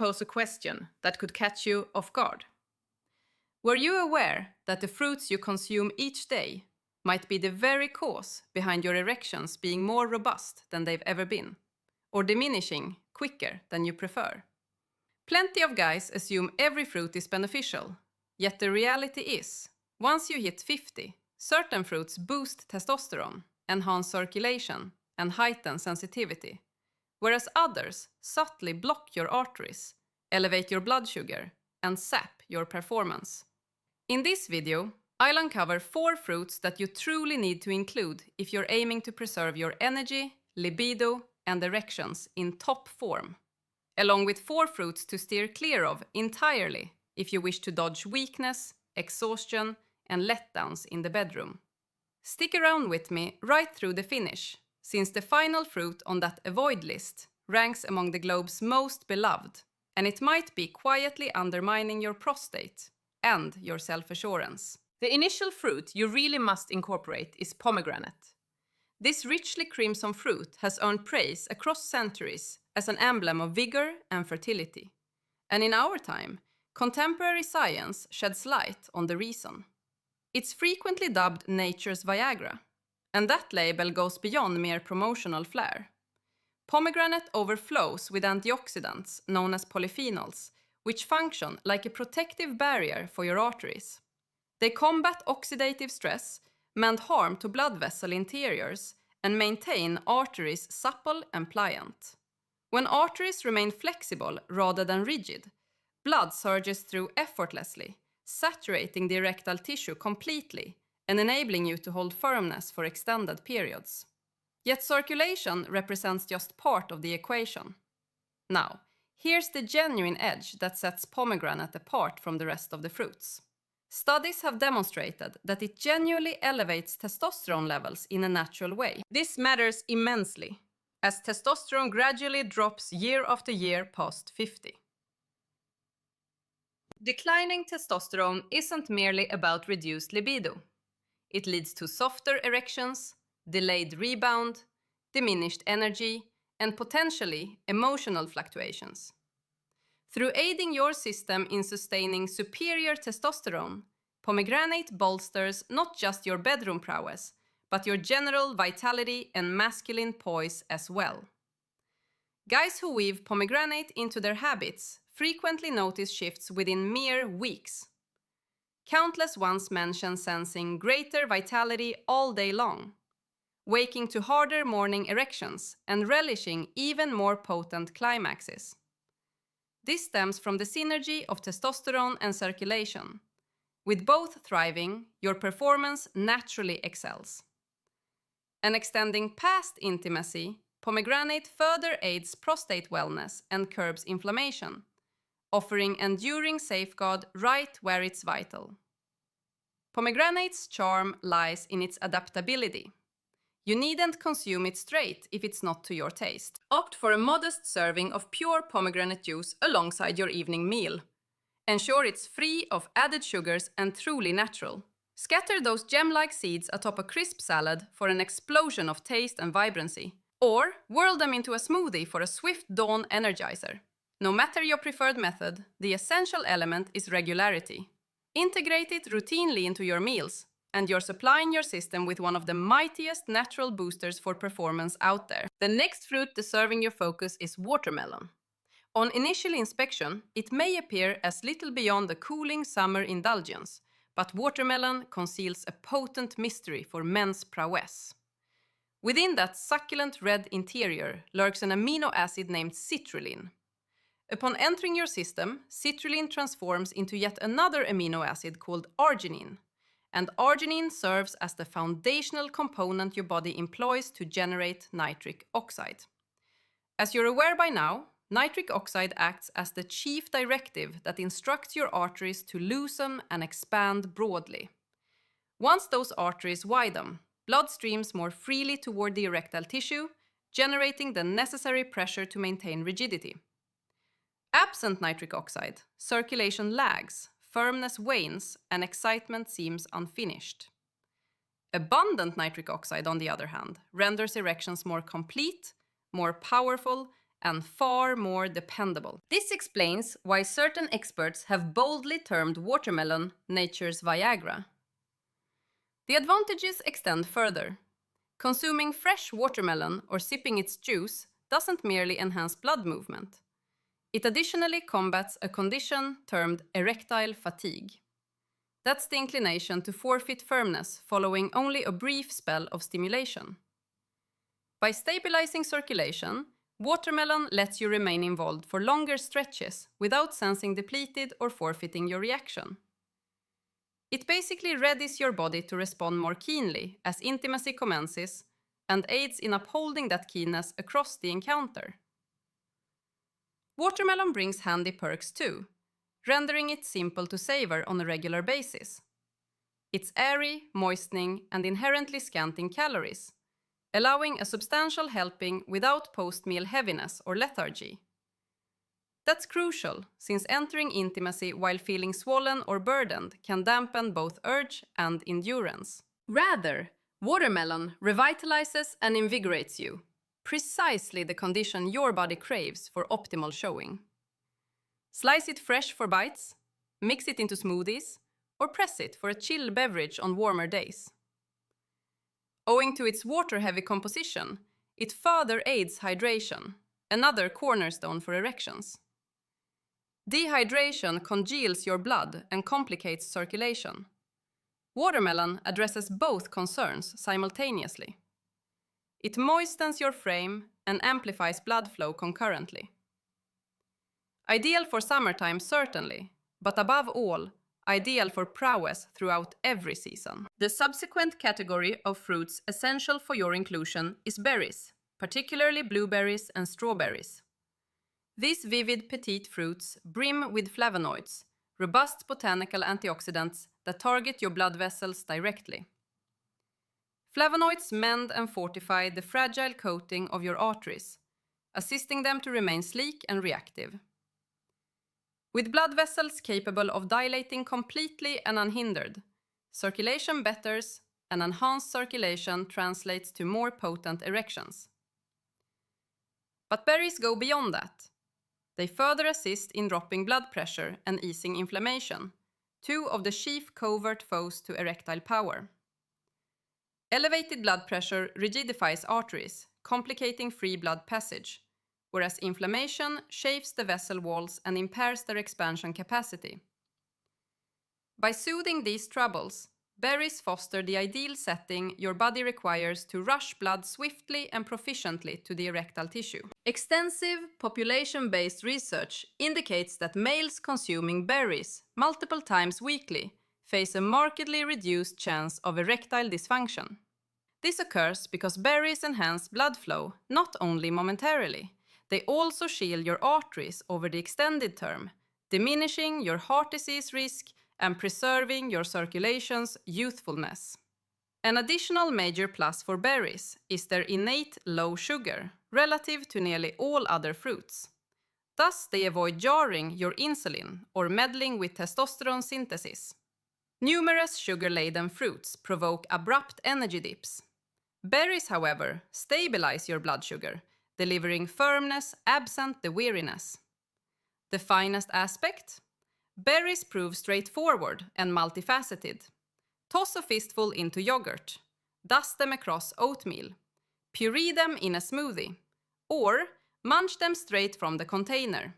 pose a question that could catch you off guard. Were you aware that the fruits you consume each day might be the very cause behind your erections being more robust than they've ever been, or diminishing quicker than you prefer? Plenty of guys assume every fruit is beneficial, yet the reality is, once you hit 50, certain fruits boost testosterone, enhance circulation, and heighten sensitivity, whereas others subtly block your arteries, elevate your blood sugar, and sap your performance. In this video, I'll uncover 4 fruits that you truly need to include if you're aiming to preserve your energy, libido, and erections in top form, along with 4 fruits to steer clear of entirely if you wish to dodge weakness, exhaustion, and letdowns in the bedroom. Stick around with me right through the finish, since the final fruit on that avoid list ranks among the globe's most beloved, and it might be quietly undermining your prostate and your self-assurance. The initial fruit you really must incorporate is pomegranate. This richly crimson fruit has earned praise across centuries as an emblem of vigor and fertility. And in our time, contemporary science sheds light on the reason. It's frequently dubbed nature's Viagra, and that label goes beyond mere promotional flair. Pomegranate overflows with antioxidants known as polyphenols, which function like a protective barrier for your arteries. They combat oxidative stress, mend harm to blood vessel interiors, and maintain arteries supple and pliant. When arteries remain flexible rather than rigid, blood surges through effortlessly, saturating the erectile tissue completely and enabling you to hold firmness for extended periods. Yet circulation represents just part of the equation. Now, here's the genuine edge that sets pomegranate apart from the rest of the fruits. Studies have demonstrated that it genuinely elevates testosterone levels in a natural way. This matters immensely, as testosterone gradually drops year after year past 50. Declining testosterone isn't merely about reduced libido. It leads to softer erections, delayed rebound, diminished energy, and potentially emotional fluctuations. Through aiding your system in sustaining superior testosterone, pomegranate bolsters not just your bedroom prowess, but your general vitality and masculine poise as well. Guys who weave pomegranate into their habits frequently notice shifts within mere weeks. Countless ones mention sensing greater vitality all day long, waking to harder morning erections and relishing even more potent climaxes. This stems from the synergy of testosterone and circulation. With both thriving, your performance naturally excels. And extending past intimacy, pomegranate further aids prostate wellness and curbs inflammation, offering enduring safeguard right where it's vital. Pomegranate's charm lies in its adaptability. You needn't consume it straight if it's not to your taste. Opt for a modest serving of pure pomegranate juice alongside your evening meal. Ensure it's free of added sugars and truly natural. Scatter those gem-like seeds atop a crisp salad for an explosion of taste and vibrancy. Or whirl them into a smoothie for a swift dawn energizer. No matter your preferred method, the essential element is regularity. Integrate it routinely into your meals, and you're supplying your system with one of the mightiest natural boosters for performance out there. The next fruit deserving your focus is watermelon. On initial inspection, it may appear as little beyond a cooling summer indulgence, but watermelon conceals a potent mystery for men's prowess. Within that succulent red interior lurks an amino acid named citrulline. Upon entering your system, citrulline transforms into yet another amino acid called arginine, and arginine serves as the foundational component your body employs to generate nitric oxide. As you're aware by now, nitric oxide acts as the chief directive that instructs your arteries to loosen and expand broadly. Once those arteries widen, blood streams more freely toward the erectile tissue, generating the necessary pressure to maintain rigidity. Absent nitric oxide, circulation lags, firmness wanes, and excitement seems unfinished. Abundant nitric oxide, on the other hand, renders erections more complete, more powerful, and far more dependable. This explains why certain experts have boldly termed watermelon nature's Viagra. The advantages extend further. Consuming fresh watermelon or sipping its juice doesn't merely enhance blood movement. It additionally combats a condition termed erectile fatigue. That's the inclination to forfeit firmness following only a brief spell of stimulation. By stabilizing circulation, watermelon lets you remain involved for longer stretches without sensing depleted or forfeiting your reaction. It basically readies your body to respond more keenly as intimacy commences and aids in upholding that keenness across the encounter. Watermelon brings handy perks too, rendering it simple to savor on a regular basis. It's airy, moistening, and inherently scant in calories, allowing a substantial helping without post-meal heaviness or lethargy. That's crucial, since entering intimacy while feeling swollen or burdened can dampen both urge and endurance. Rather, watermelon revitalizes and invigorates you, precisely the condition your body craves for optimal showing. Slice it fresh for bites, mix it into smoothies, or press it for a chill beverage on warmer days. Owing to its water-heavy composition, it further aids hydration, another cornerstone for erections. Dehydration congeals your blood and complicates circulation. Watermelon addresses both concerns simultaneously. It moistens your frame and amplifies blood flow concurrently. Ideal for summertime, certainly, but above all, ideal for prowess throughout every season. The subsequent category of fruits essential for your inclusion is berries, particularly blueberries and strawberries. These vivid petite fruits brim with flavonoids, robust botanical antioxidants that target your blood vessels directly. Flavonoids mend and fortify the fragile coating of your arteries, assisting them to remain sleek and reactive. With blood vessels capable of dilating completely and unhindered, circulation betters, and enhanced circulation translates to more potent erections. But berries go beyond that. They further assist in dropping blood pressure and easing inflammation, two of the chief covert foes to erectile power. Elevated blood pressure rigidifies arteries, complicating free blood passage, whereas inflammation chafes the vessel walls and impairs their expansion capacity. By soothing these troubles, berries foster the ideal setting your body requires to rush blood swiftly and proficiently to the erectile tissue. Extensive population-based research indicates that males consuming berries multiple times weekly face a markedly reduced chance of erectile dysfunction. This occurs because berries enhance blood flow not only momentarily, they also shield your arteries over the extended term, diminishing your heart disease risk and preserving your circulation's youthfulness. An additional major plus for berries is their innate low sugar relative to nearly all other fruits. Thus, they avoid jarring your insulin or meddling with testosterone synthesis. Numerous sugar-laden fruits provoke abrupt energy dips. Berries, however, stabilize your blood sugar, delivering firmness absent the weariness. The finest aspect? Berries prove straightforward and multifaceted. Toss a fistful into yogurt, dust them across oatmeal, puree them in a smoothie, or munch them straight from the container.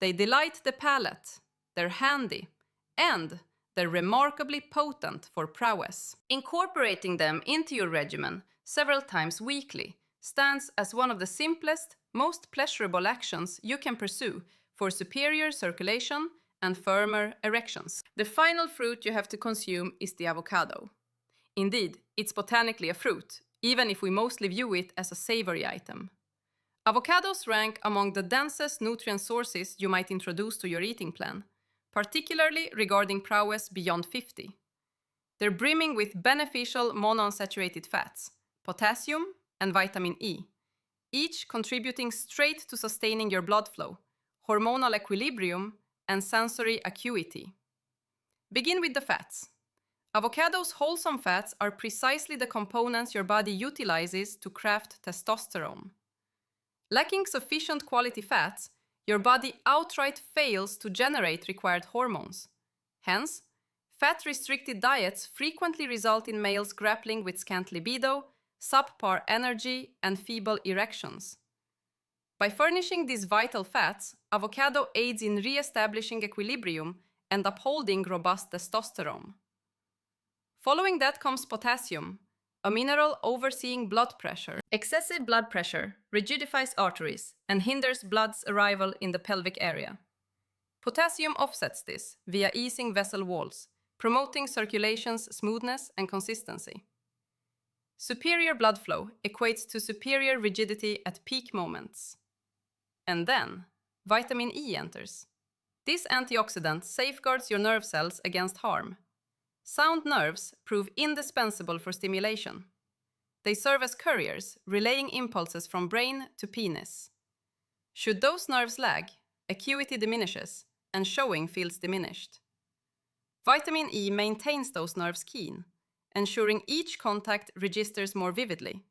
They delight the palate, they're handy, and they're remarkably potent for prowess. Incorporating them into your regimen several times weekly stands as one of the simplest, most pleasurable actions you can pursue for superior circulation and firmer erections. The final fruit you have to consume is the avocado. Indeed, it's botanically a fruit, even if we mostly view it as a savory item. Avocados rank among the densest nutrient sources you might introduce to your eating plan, particularly regarding prowess beyond 50. They're brimming with beneficial monounsaturated fats, potassium, and vitamin E, each contributing straight to sustaining your blood flow, hormonal equilibrium, and sensory acuity. Begin with the fats. Avocado's wholesome fats are precisely the components your body utilizes to craft testosterone. Lacking sufficient quality fats, your body outright fails to generate required hormones. Hence, fat-restricted diets frequently result in males grappling with scant libido, subpar energy, and feeble erections. By furnishing these vital fats, avocado aids in re-establishing equilibrium and upholding robust testosterone. Following that comes potassium, a mineral overseeing blood pressure. Excessive blood pressure rigidifies arteries and hinders blood's arrival in the pelvic area. Potassium offsets this via easing vessel walls, promoting circulation's smoothness and consistency. Superior blood flow equates to superior rigidity at peak moments. And then, vitamin E enters. This antioxidant safeguards your nerve cells against harm. Sound nerves prove indispensable for stimulation. They serve as couriers, relaying impulses from brain to penis. Should those nerves lag, acuity diminishes, and showing feels diminished. Vitamin E maintains those nerves keen, ensuring each contact registers more vividly.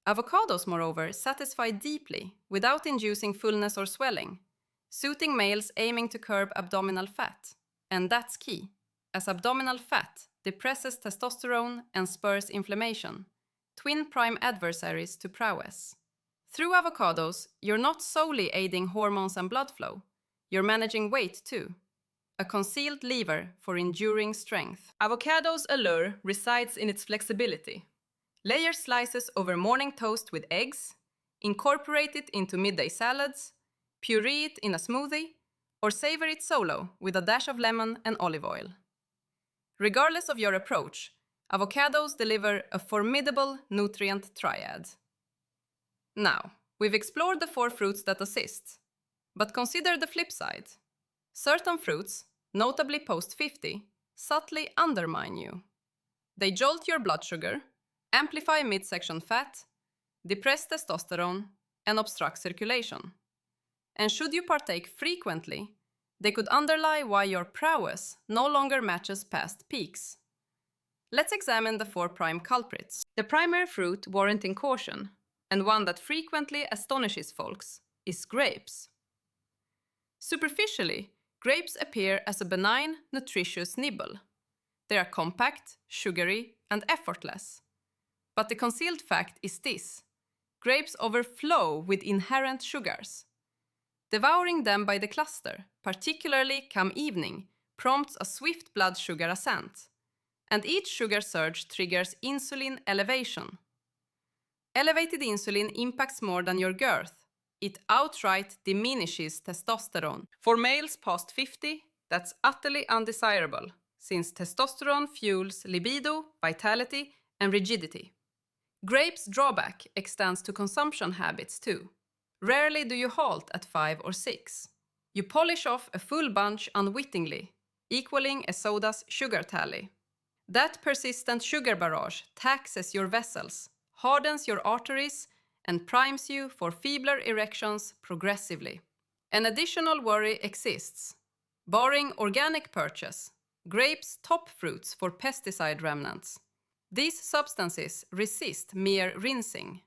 Avocados, moreover, satisfy deeply without inducing fullness or swelling, suiting males aiming to curb abdominal fat. And that's key, as abdominal fat depresses testosterone and spurs inflammation, twin prime adversaries to prowess. Through avocados, you're not solely aiding hormones and blood flow, you're managing weight too, a concealed lever for enduring strength. Avocado's allure resides in its flexibility. Layer slices over morning toast with eggs, incorporate it into midday salads, puree it in a smoothie, or savor it solo with a dash of lemon and olive oil. Regardless of your approach, avocados deliver a formidable nutrient triad. Now, we've explored the 4 fruits that assist, but consider the flip side. Certain fruits, notably post-50, subtly undermine you. They jolt your blood sugar, amplify midsection fat, depress testosterone, and obstruct circulation. And should you partake frequently, they could underlie why your prowess no longer matches past peaks. Let's examine the 4 prime culprits. The primary fruit warranting caution, and one that frequently astonishes folks, is grapes. Superficially, grapes appear as a benign, nutritious nibble. They are compact, sugary, and effortless. But the concealed fact is this: grapes overflow with inherent sugars. Devouring them by the cluster, particularly come evening, prompts a swift blood sugar ascent, and each sugar surge triggers insulin elevation. Elevated insulin impacts more than your girth. It outright diminishes testosterone. For males past 50, that's utterly undesirable, since testosterone fuels libido, vitality, and rigidity. Grapes' drawback extends to consumption habits too. Rarely do you halt at 5 or 6. You polish off a full bunch unwittingly, equaling a soda's sugar tally. That persistent sugar barrage taxes your vessels, hardens your arteries, and primes you for feebler erections progressively. An additional worry exists. Barring organic purchase, grapes top fruits for pesticide remnants. These substances resist mere rinsing.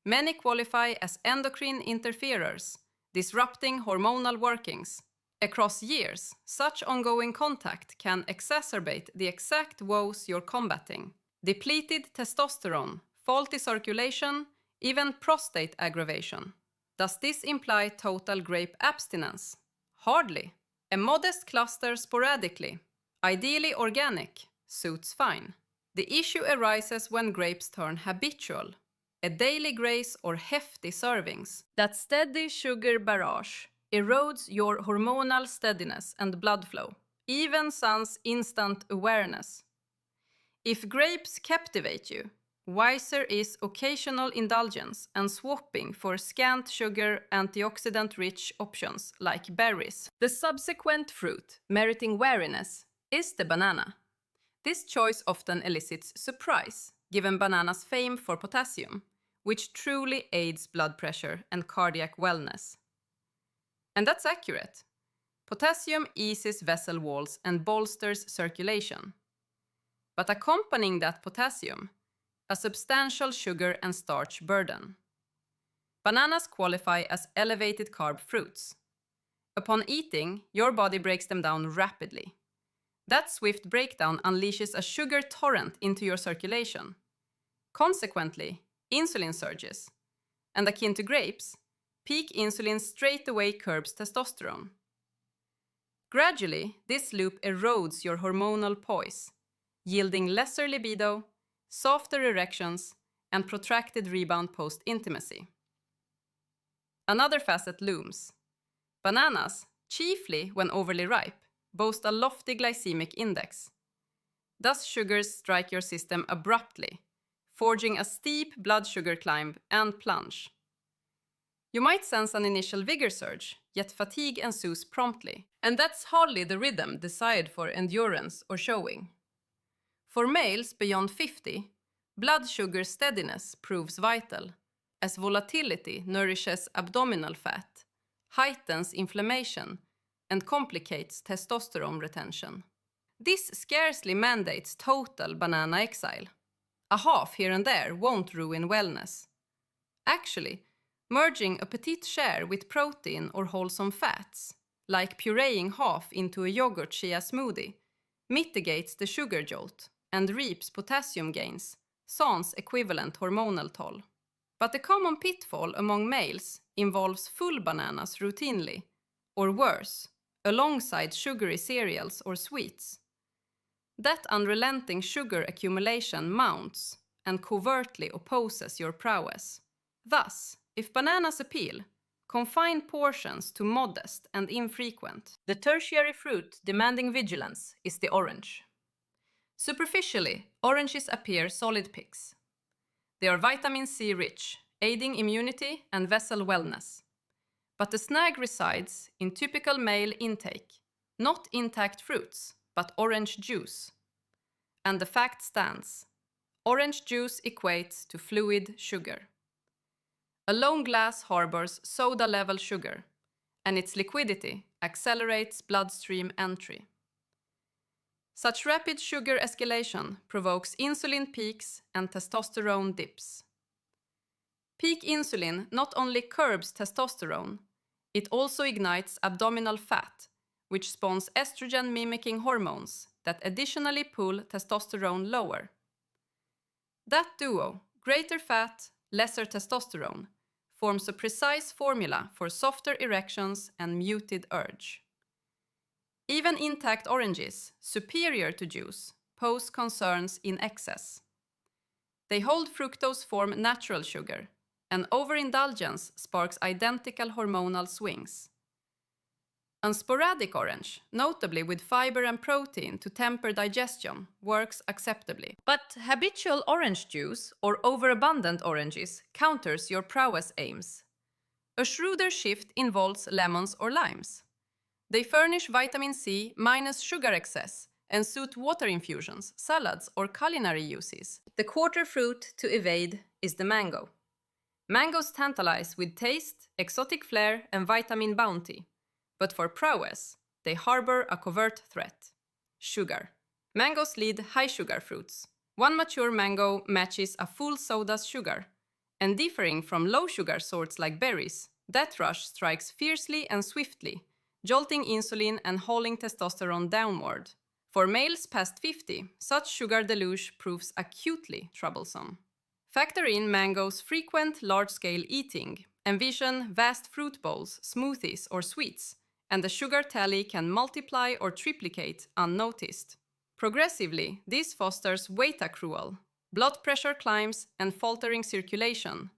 Many qualify as endocrine interferers, disrupting hormonal workings. Across years, such ongoing contact can exacerbate the exact woes you're combating: depleted testosterone, faulty circulation, even prostate aggravation. Does this imply total grape abstinence? Hardly. A modest cluster sporadically, ideally organic, suits fine. The issue arises when grapes turn habitual, a daily grace or hefty servings. That steady sugar barrage erodes your hormonal steadiness and blood flow, even sans instant awareness. If grapes captivate you, wiser is occasional indulgence and swapping for scant sugar, antioxidant-rich options like berries. The subsequent fruit, meriting wariness, is the banana. This choice often elicits surprise, given banana's fame for potassium, which truly aids blood pressure and cardiac wellness. And that's accurate. Potassium eases vessel walls and bolsters circulation. But accompanying that potassium, a substantial sugar and starch burden. bananas qualify as elevated carb fruits. Upon eating, your body breaks them down rapidly. That swift breakdown unleashes a sugar torrent into your circulation. Consequently, insulin surges, and akin to grapes, peak insulin straight away curbs testosterone. Gradually, this loop erodes your hormonal poise, yielding lesser libido, softer erections, and protracted rebound post-intimacy. Another facet looms. Bananas, chiefly when overly ripe, boast a lofty glycemic index. Thus, sugars strike your system abruptly, forging a steep blood sugar climb and plunge. You might sense an initial vigor surge, yet fatigue ensues promptly, and that's hardly the rhythm desired for endurance or showing. For males beyond 50, blood sugar steadiness proves vital, as volatility nourishes abdominal fat, heightens inflammation, and complicates testosterone retention. This scarcely mandates total banana exile. A half here and there won't ruin wellness. Actually, merging a petite share with protein or wholesome fats, like pureeing half into a yogurt chia smoothie, mitigates the sugar jolt and reaps potassium gains, sans equivalent hormonal toll. But the common pitfall among males involves full bananas routinely, or worse, alongside sugary cereals or sweets. That unrelenting sugar accumulation mounts and covertly opposes your prowess. Thus, if bananas appeal, confine portions to modest and infrequent. The tertiary fruit demanding vigilance is the orange. Superficially, oranges appear solid picks. They are vitamin C rich, aiding immunity and vessel wellness. But the snag resides in typical male intake, not intact fruits, but orange juice. And the fact stands. Orange juice equates to fluid sugar. A lone glass harbors soda-level sugar, and its liquidity accelerates bloodstream entry. Such rapid sugar escalation provokes insulin peaks and testosterone dips. Peak insulin not only curbs testosterone, it also ignites abdominal fat, which spawns estrogen-mimicking hormones that additionally pull testosterone lower. That duo, greater fat, lesser testosterone, forms a precise formula for softer erections and muted urge. Even intact oranges, superior to juice, pose concerns in excess. They hold fructose form natural sugar, and overindulgence sparks identical hormonal swings. An sporadic orange, notably with fiber and protein to temper digestion, works acceptably. But habitual orange juice or overabundant oranges counters your prowess aims. A shrewder shift involves lemons or limes. They furnish vitamin C minus sugar excess and suit water infusions, salads, or culinary uses. The quarter fruit to evade is the mango. Mangoes tantalize with taste, exotic flair, and vitamin bounty. But for prowess, they harbor a covert threat: sugar. Mangoes lead high-sugar fruits. One mature mango matches a full soda's sugar, and differing from low-sugar sorts like berries, that rush strikes fiercely and swiftly, jolting insulin and hauling testosterone downward. For males past 50, such sugar deluge proves acutely troublesome. Factor in mangoes' frequent large-scale eating. Envision vast fruit bowls, smoothies, or sweets, and the sugar tally can multiply or triplicate unnoticed. Progressively, this fosters weight accrual, blood pressure climbs, and faltering circulation,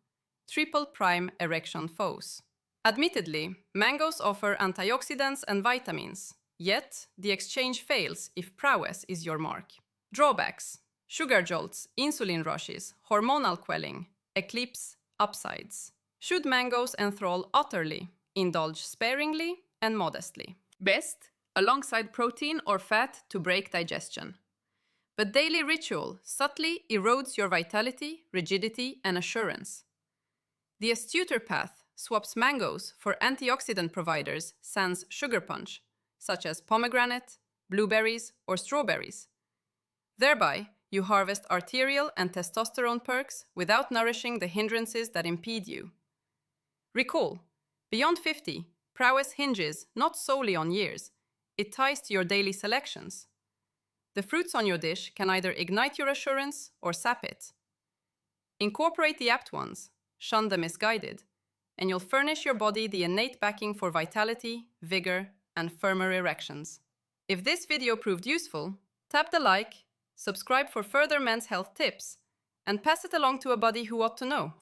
triple prime erection foes. Admittedly, mangoes offer antioxidants and vitamins, yet the exchange fails if prowess is your mark. Drawbacks: sugar jolts, insulin rushes, hormonal quelling, eclipse upsides. Should mangoes enthrall utterly, indulge sparingly and modestly. Best, alongside protein or fat to break digestion. But daily ritual subtly erodes your vitality, rigidity, and assurance. The astuter path swaps mangoes for antioxidant providers sans sugar punch, such as pomegranate, blueberries, or strawberries. Thereby, you harvest arterial and testosterone perks without nourishing the hindrances that impede you. Recall, beyond 50, prowess hinges not solely on years, it ties to your daily selections. The fruits on your dish can either ignite your assurance or sap it. Incorporate the apt ones, shun the misguided, and you'll furnish your body the innate backing for vitality, vigor, and firmer erections. If this video proved useful, tap the like, subscribe for further men's health tips, and pass it along to a buddy who ought to know.